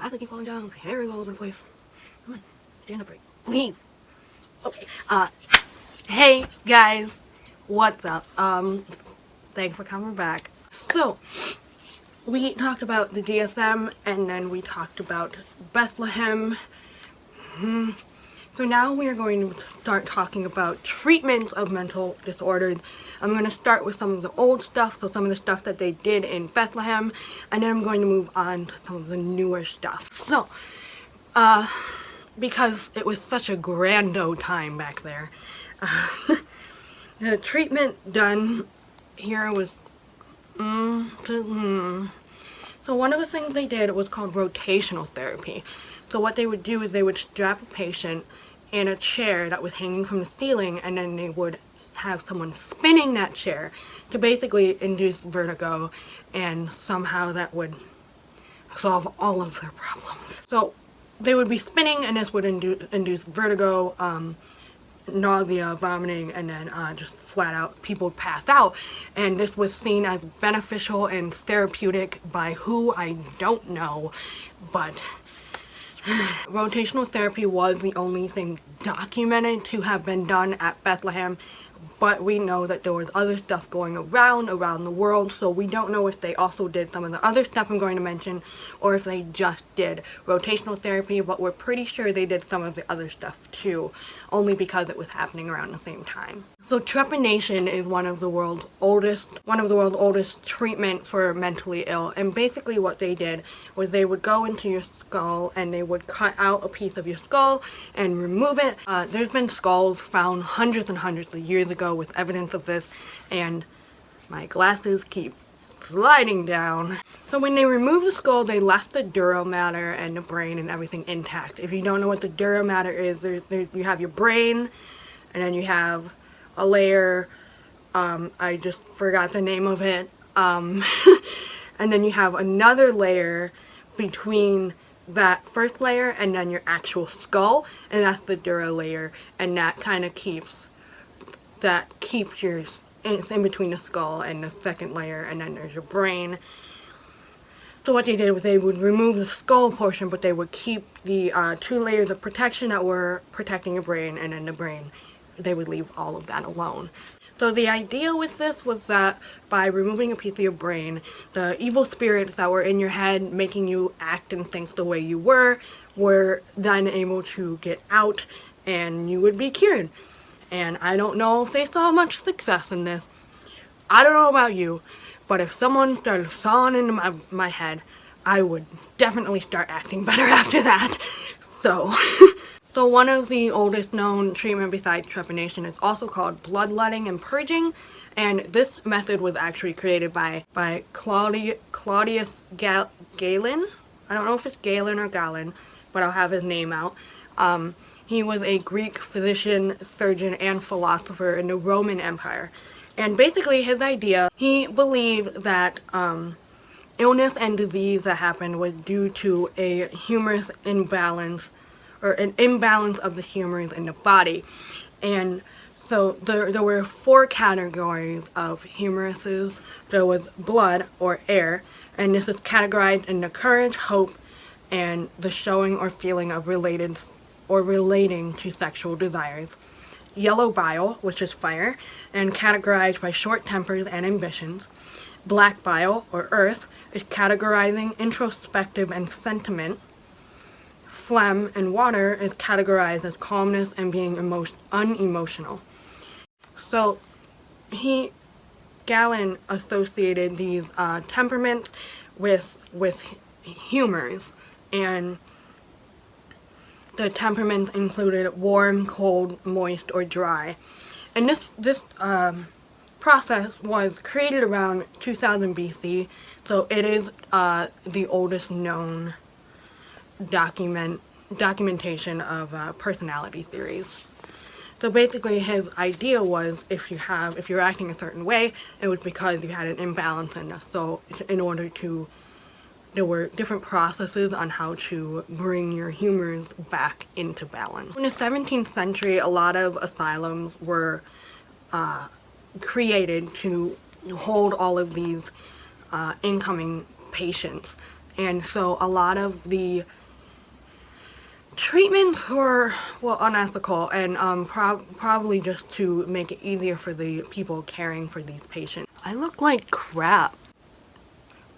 glasses keep falling down, my hair is all over the place. Come on, stand up right. Please. Okay, hey guys, what's up? Thanks for coming back. So, we talked about the DSM, and then we talked about Bethlehem. So now we are going to start talking about treatment of mental disorders. I'm going to start with some of the old stuff, so some of the stuff that they did in Bethlehem, and then I'm going to move on to some of the newer stuff. So, because it was such a grand time back there, the treatment done here was, so one of the things they did was called rotational therapy. So what they would do is they would strap a patient in a chair that was hanging from the ceiling, and then they would have someone spinning that chair to basically induce vertigo, and somehow that would solve all of their problems. So they would be spinning, and this would induce vertigo, nausea, vomiting, and then just flat out people would pass out. And this was seen as beneficial and therapeutic by who, I don't know, but rotational therapy was the only thing documented to have been done at Bethlehem, but we know that there was other stuff going around the world, so we don't know if they also did some of the other stuff I'm going to mention, or if they just did rotational therapy, but we're pretty sure they did some of the other stuff too, only because it was happening around the same time. So trepanation is one of the world's oldest treatment for mentally ill, and basically what they did was they would go into your skull and they would cut out a piece of your skull and remove it. There's been skulls found hundreds and hundreds of years ago with evidence of this, and my glasses keep sliding down. So when they removed the skull, they left the dura mater and the brain and everything intact. If you don't know what the dura mater is, you have your brain, and then you have a layer, I just forgot the name of it, and then you have another layer between that first layer and then your actual skull, and that's the dura layer, and that kind of keeps yours in between the skull and the second layer, and then there's your brain. So what they did was they would remove the skull portion, but they would keep the two layers of protection that were protecting your brain, and then the brain, they would leave all of that alone. So the idea with this was that by removing a piece of your brain, the evil spirits that were in your head making you act and think the way you were then able to get out, and you would be cured. And I don't know if they saw much success in this. I don't know about you, but if someone started sawing into my head, I would definitely start acting better after that. So So one of the oldest known treatment besides trepanation is also called bloodletting and purging, and this method was actually created by Claudius Galen. I don't know if it's Galen or Galen, but I'll have his name out. He was a Greek physician, surgeon, and philosopher in the Roman Empire. And basically his idea, he believed that illness and disease that happened was due to a humorous imbalance, or an imbalance of the humors in the body. And so there were 4 categories of humoruses. There was blood, or air, and this is categorized into courage, hope, and the showing or feeling of relating to sexual desires. Yellow bile, which is fire, and categorized by short tempers and ambitions. Black bile, or earth, is categorizing introspective and sentiment. Phlegm and water is categorized as calmness and being unemotional. So Galen associated these temperaments with humors, and the temperaments included warm, cold, moist, or dry. And this process was created around 2000 BC, so it is the oldest known documentation of personality theories. So basically his idea was if you're acting a certain way, it was because you had an imbalance in this. So there were different processes on how to bring your humors back into balance. In the 17th century, a lot of asylums were created to hold all of these incoming patients, and so a lot of the treatments were, well, unethical, and probably just to make it easier for the people caring for these patients. I look like crap.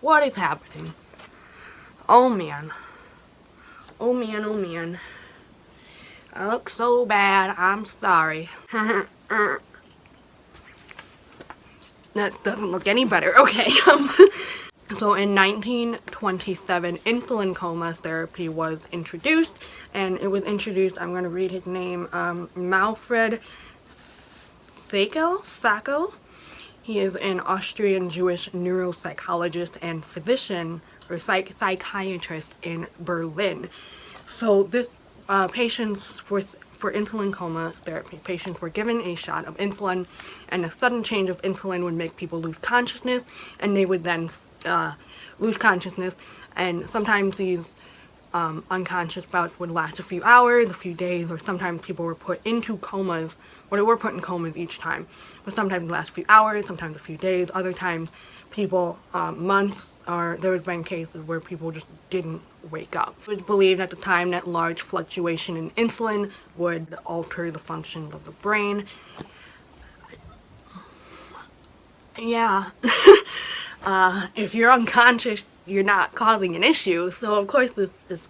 What is happening? Oh man. Oh man, oh man. I look so bad. I'm sorry. That doesn't look any better. Okay. So in 1927, insulin coma therapy was introduced, and it was introduced, I'm going to read his name, Manfred Sackel. He is an Austrian Jewish neuropsychologist and physician, or psychiatrist in Berlin. So this patients for insulin coma therapy, patients were given a shot of insulin, and a sudden change of insulin would make people lose consciousness, and they would then lose consciousness, and sometimes these unconscious bouts would last a few hours, a few days, or sometimes people were put into comas, or they were put in comas each time, but sometimes it lasts a few hours, sometimes a few days, other times people months, or there has been cases where people just didn't wake up. It was believed at the time that large fluctuation in insulin would alter the functions of the brain. Yeah. If you're unconscious, you're not causing an issue, so of course this is...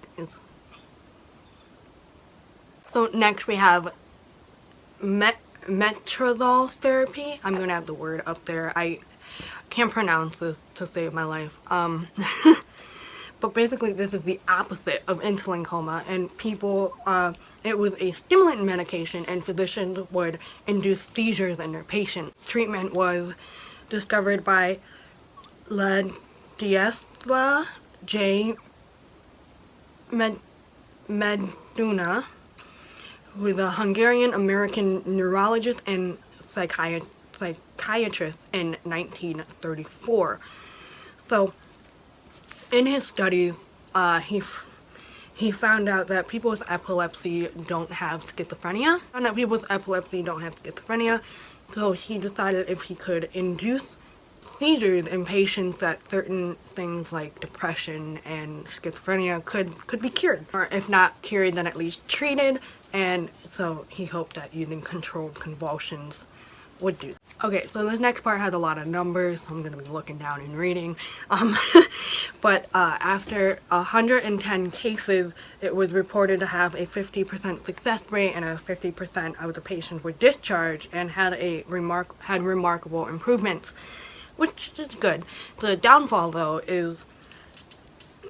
So next we have metronidazole therapy. I'm gonna have the word up there. I can't pronounce this to save my life. But basically this is the opposite of insulin coma, and people, it was a stimulant medication, and physicians would induce seizures in their patients. Treatment was discovered by Ladislas J. Meduna, who is a Hungarian-American neurologist and psychiatrist in 1934. So, in his studies, he found out that people with epilepsy don't have schizophrenia. So he decided if he could induce seizures in patients, that certain things like depression and schizophrenia could be cured, or if not cured, then at least treated. And so he hoped that using controlled convulsions would do. Okay, so this next part has a lot of numbers, so I'm gonna be looking down and reading. But after 110 cases, it was reported to have a 50% success rate, and a 50% of the patients were discharged and had remarkable improvements, which is good. The downfall, though, is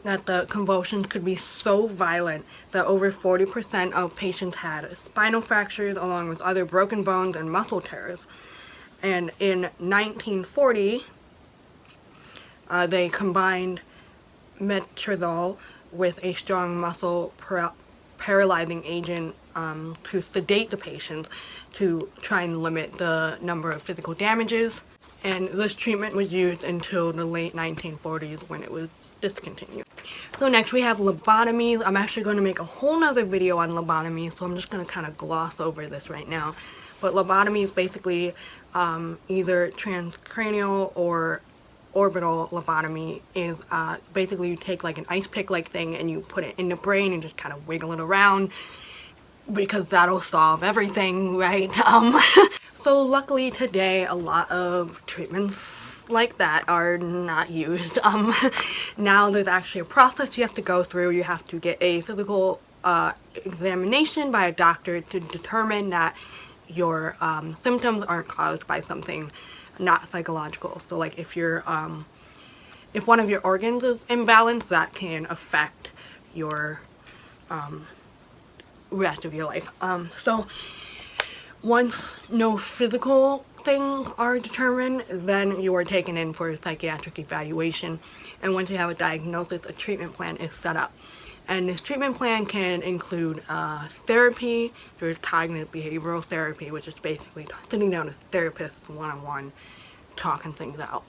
that the convulsions could be so violent that over 40% of patients had spinal fractures along with other broken bones and muscle tears. And in 1940, they combined metronidazole with a strong muscle paralyzing agent to sedate the patients to try and limit the number of physical damages. And this treatment was used until the late 1940s when it was discontinued. So next we have lobotomies. I'm actually going to make a whole nother video on lobotomies, so I'm just going to kind of gloss over this right now. But lobotomy is basically either transcranial or orbital lobotomy. Is basically you take like an ice pick like thing and you put it in the brain and just kind of wiggle it around, because that'll solve everything, right? So luckily today a lot of treatments like that are not used. Now there's actually a process you have to go through. You have to get a physical examination by a doctor to determine that your symptoms aren't caused by something not psychological. So like if you're if one of your organs is imbalanced, that can affect your rest of your life. So once no physical things are determined, then you are taken in for a psychiatric evaluation, and once you have a diagnosis, a treatment plan is set up. And this treatment plan can include therapy. There's cognitive behavioral therapy, which is basically sitting down with therapists one-on-one, talking things out.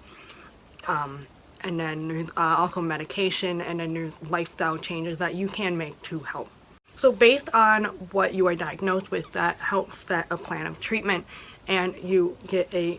And then there's also medication, and then there's lifestyle changes that you can make to help. So based on what you are diagnosed with, that helps set a plan of treatment. and you get a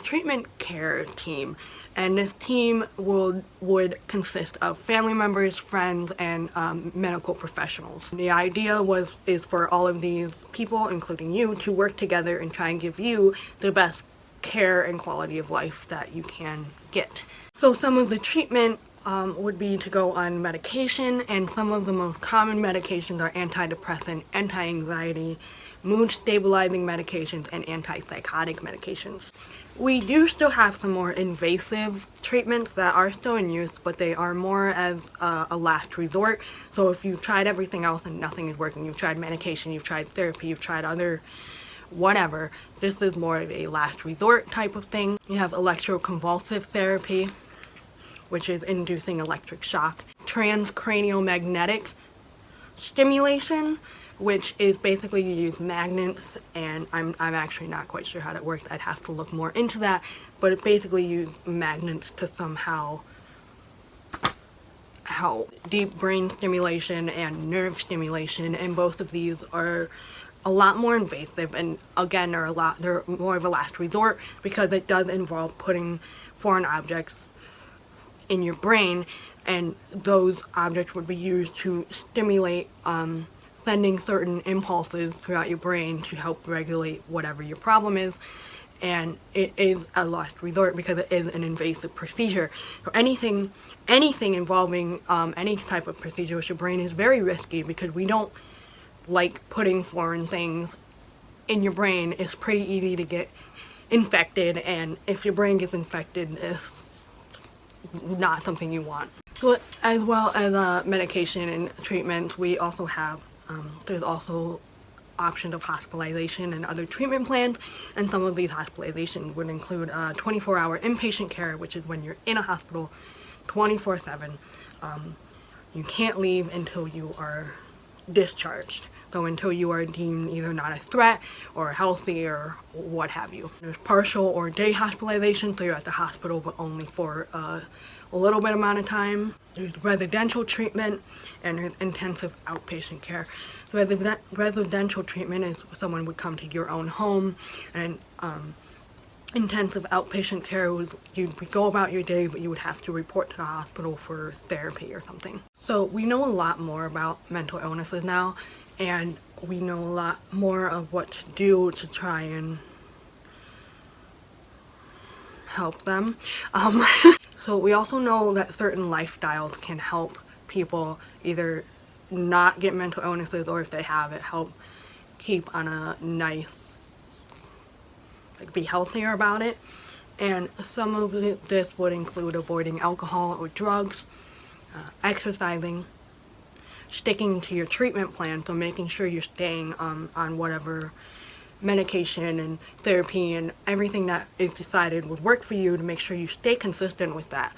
treatment care team, and this team would consist of family members, friends, and medical professionals. The idea is for all of these people, including you, to work together and try and give you the best care and quality of life that you can get. So some of the treatment would be to go on medication, and some of the most common medications are antidepressant, anti-anxiety, mood stabilizing medications, and antipsychotic medications. We do still have some more invasive treatments that are still in use, but they are more as a last resort. So if you've tried everything else and nothing is working, you've tried medication, you've tried therapy, you've tried other whatever, this is more of a last resort type of thing. You have electroconvulsive therapy, which is inducing electric shock. Transcranial magnetic stimulation, which is basically you use magnets, and I'm actually not quite sure how that works. I'd have to look more into that, but it basically uses magnets to somehow how deep brain stimulation and nerve stimulation, and both of these are a lot more invasive, and again they're more of a last resort because it does involve putting foreign objects in your brain, and those objects would be used to stimulate sending certain impulses throughout your brain to help regulate whatever your problem is. And it is a last resort because it is an invasive procedure. So anything involving any type of procedure with your brain is very risky, because we don't like putting foreign things in your brain. It's pretty easy to get infected, and if your brain gets infected, it's not something you want. So as well as medication and treatments, we also have there's also options of hospitalization and other treatment plans, and some of these hospitalizations would include 24-hour inpatient care, which is when you're in a hospital 24/7. You can't leave until you are discharged, so until you are deemed either not a threat or healthy or what have you. There's partial or day hospitalization, so you're at the hospital but only for a little bit amount of time. There's residential treatment, and there's intensive outpatient care. So residential treatment is someone would come to your own home, and intensive outpatient care was you'd go about your day, but you would have to report to the hospital for therapy or something. So we know a lot more about mental illnesses now, and we know a lot more of what to do to try and help them. So we also know that certain lifestyles can help people either not get mental illnesses, or if they have it, help keep on a nice, be healthier about it. And some of this would include avoiding alcohol or drugs, exercising, sticking to your treatment plan, so making sure you're staying on whatever medication and therapy and everything that is decided would work for you, to make sure you stay consistent with that.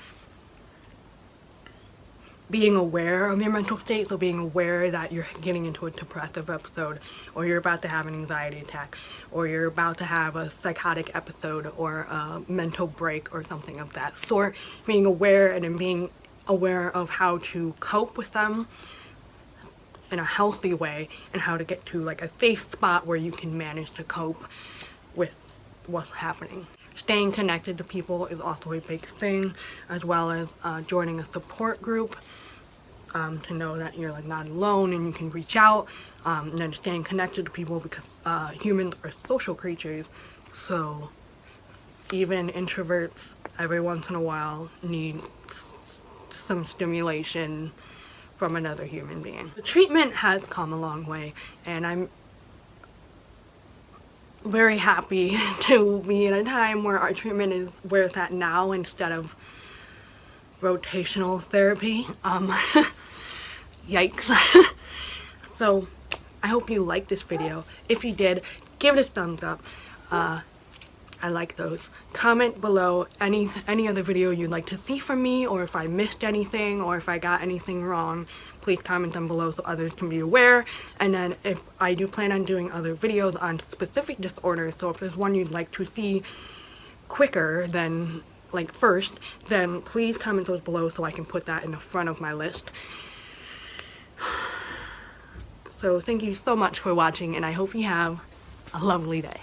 Being aware of your mental state, so being aware that you're getting into a depressive episode, or you're about to have an anxiety attack, or you're about to have a psychotic episode or a mental break or something of that sort. Being aware, and then being aware of how to cope with them in a healthy way, and how to get to like a safe spot where you can manage to cope with what's happening. Staying connected to people is also a big thing, as well as joining a support group to know that you're like not alone and you can reach out, and then staying connected to people, because humans are social creatures, so even introverts every once in a while need some stimulation from another human being. The treatment has come a long way, and I'm very happy to be in a time where our treatment is where it's at now, instead of rotational therapy. Yikes. So I hope you liked this video. If you did, give it a thumbs up. I like those. Comment below any other video you'd like to see from me, or if I missed anything, or if I got anything wrong. Please comment them below so others can be aware. And then if I do plan on doing other videos on specific disorders, so if there's one you'd like to see quicker than like first, then please comment those below so I can put that in the front of my list. So thank you so much for watching, and I hope you have a lovely day.